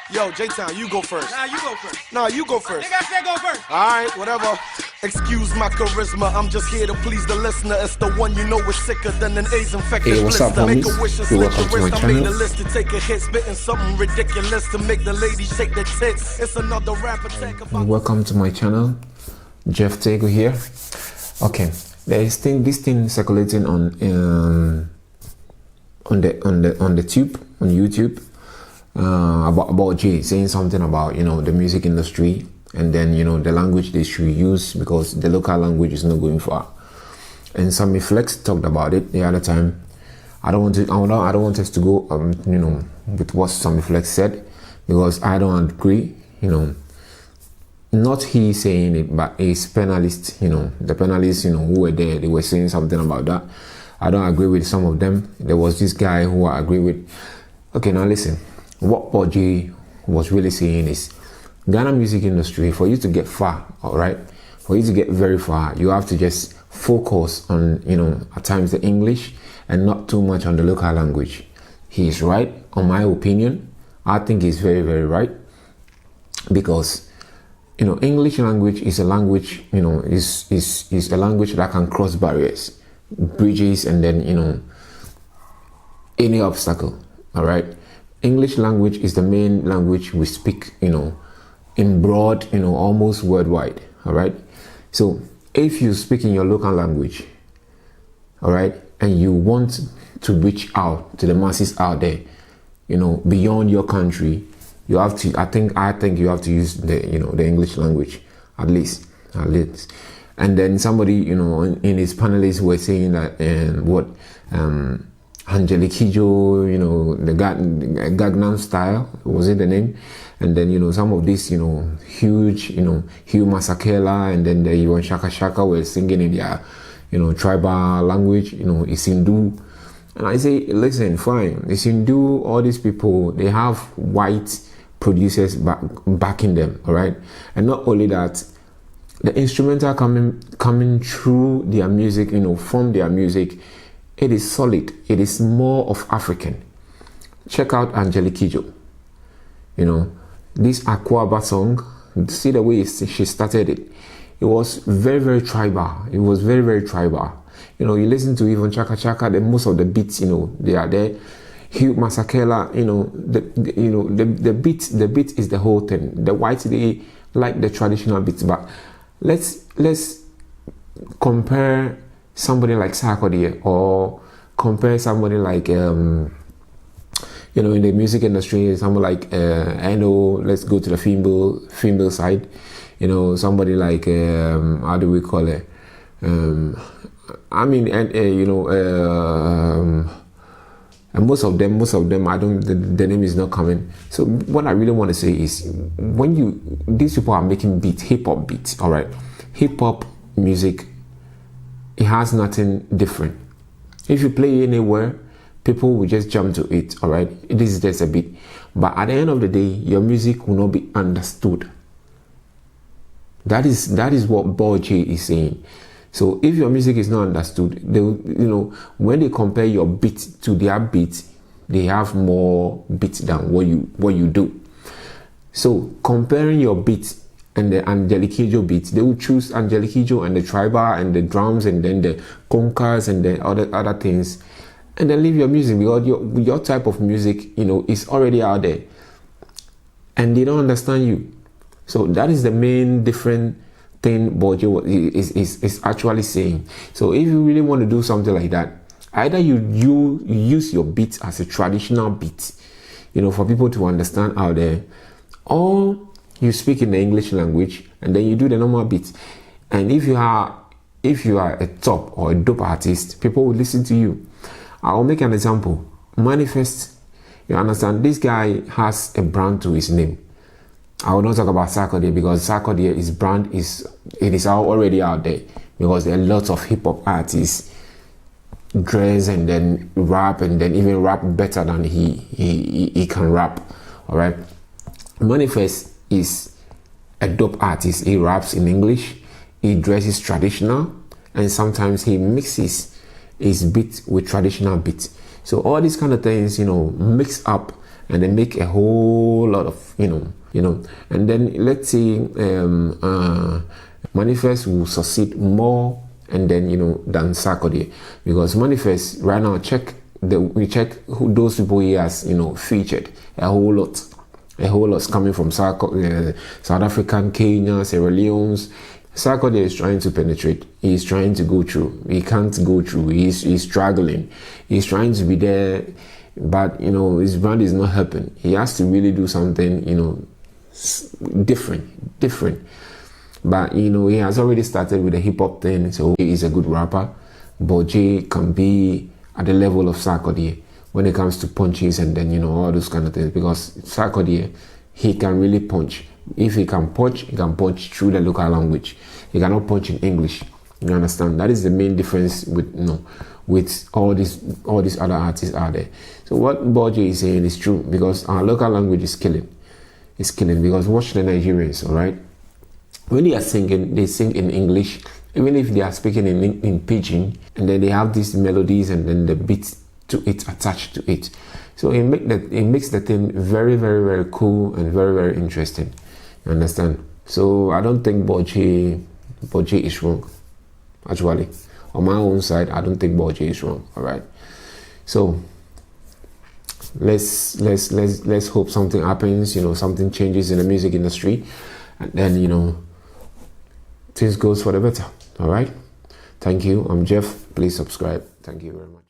Yo, J-Town, you go first. Nah, you go first. Nah, you go first. Nigga, I said go first. Alright, whatever. Excuse my charisma, I'm just here to please the listener. It's the one you know is sicker than an AIDS infected Hey, what's up, blister. Make homies? a wish and Hey, slit welcome your to my wrist. I made a channel. list to take a hit, spitting something ridiculous to make the ladies shake their tits. It's another rap attack about... Welcome to my channel. Jeff Tego here. Okay, there is this thing circulating on the tube on YouTube about Jay saying something about the music industry, and then the language they should use because the local language is not going far. And Sammy Flex talked about it the other time. I don't want us to go with what Sammy Flex said, because I don't agree. Not he saying it, but his panelists, the panelists, who were there, they were saying something about that. I don't agree with some of them. There was this guy who I agree with. Okay, now listen. What ballj was really saying is, Ghana music industry, for you to get far, all right, for you to get very far, you have to just focus on, at times the English and not too much on the local language. He is right, on my opinion. I think he's very, very right, because English language is a language, is a language that can cross barriers, bridges, and then, any obstacle, all right? English language is the main language we speak, in broad, almost worldwide, all right? So if you speak in your local language, all right, and you want to reach out to the masses out there, beyond your country, you have to, I think you have to use the English language, at least. And then somebody, in his panelists were saying that, Angelique Kidjo, the Gangnam Style, was it the name? And then, some of these, huge, Hugh Masakela, and then the Iwan Shaka Shaka were singing in their, tribal language, Isindu. And I say, listen, fine, Isindu, all these people, they have white producers backing them, all right? And not only that, the instrumental coming through their music, from their music, it is solid. It is more of African. Check out Angelique Kidjo. This Akwaba song, see the way she started it. It was very, very tribal. It was very, very tribal. You listen to even Chaka Chaka, most of the beats, they are there. Hugh Masakela, the beat is the whole thing. The whites, they like the traditional beats, but let's compare somebody like Sarkodie, or compare somebody like in the music industry, someone like let's go to the female side, somebody like how do we call it, and most of them, I don't, the name is not coming. So what I really want to say is, when these people are making hip-hop beats, all right, hip-hop music, it has nothing different. If you play anywhere, people will just jump to it, all right? It is just a beat. But at the end of the day, your music will not be understood. That is what ballj is saying. So if your music is not understood, they when they compare your beat to their beat, they have more beats than what you do. So comparing your beat and the Angelique Kidjo beats, they will choose Angelique Kidjo and the tribal and the drums and then the congas and the other things, and then leave your music, because your type of music, is already out there, and they don't understand you. So that is the main different thing ballj is actually saying. So if you really want to do something like that, either you use your beat as a traditional beat, for people to understand out there, or you speak in the English language and then you do the normal beat. And if you are a top or a dope artist, people will listen to you. I'll make an example. Manifest, you understand, this guy has a brand to his name. I will not talk about Sarkodie, because Sarkodie, his brand is already out there, because there are lots of hip-hop artists dress and then rap, and then even rap better than he can rap, all right? Manifest is a dope artist. He raps in English, he dresses traditional, and sometimes he mixes his beat with traditional beats. So all these kind of things, mix up, and they make a whole lot of, and then let's say Manifest will succeed more and then, than Sarkodie, because Manifest right now, we check who those people he has, featured a whole lot coming from South African, Kenya, Sierra Leone. Sarkodie is trying to penetrate. He's trying to go through. He can't go through. He's struggling. He's trying to be there, but his brand is not helping. He has to really do something, different. But he has already started with the hip hop thing, so he's a good rapper. ballj can be at the level of Sarkodie when it comes to punches and then all those kind of things, because Sarkodie, he can really punch. If he can punch through the local language. He cannot punch in English. You understand? That is the main difference with with all these other artists out there. So what ballj is saying is true, because our local language is killing. It's killing, because watch the Nigerians, all right? When they are singing, they sing in English, even if they are speaking in pidgin, and then they have these melodies and then the beats to it attached to it. So it makes the thing very, very, very cool and very, very interesting. You understand? So I don't think ballj is wrong. Actually, on my own side, I don't think ballj is wrong. All right. So let's hope something happens. Something changes in the music industry, and then things goes for the better. All right. Thank you. I'm Jeff. Please subscribe. Thank you very much.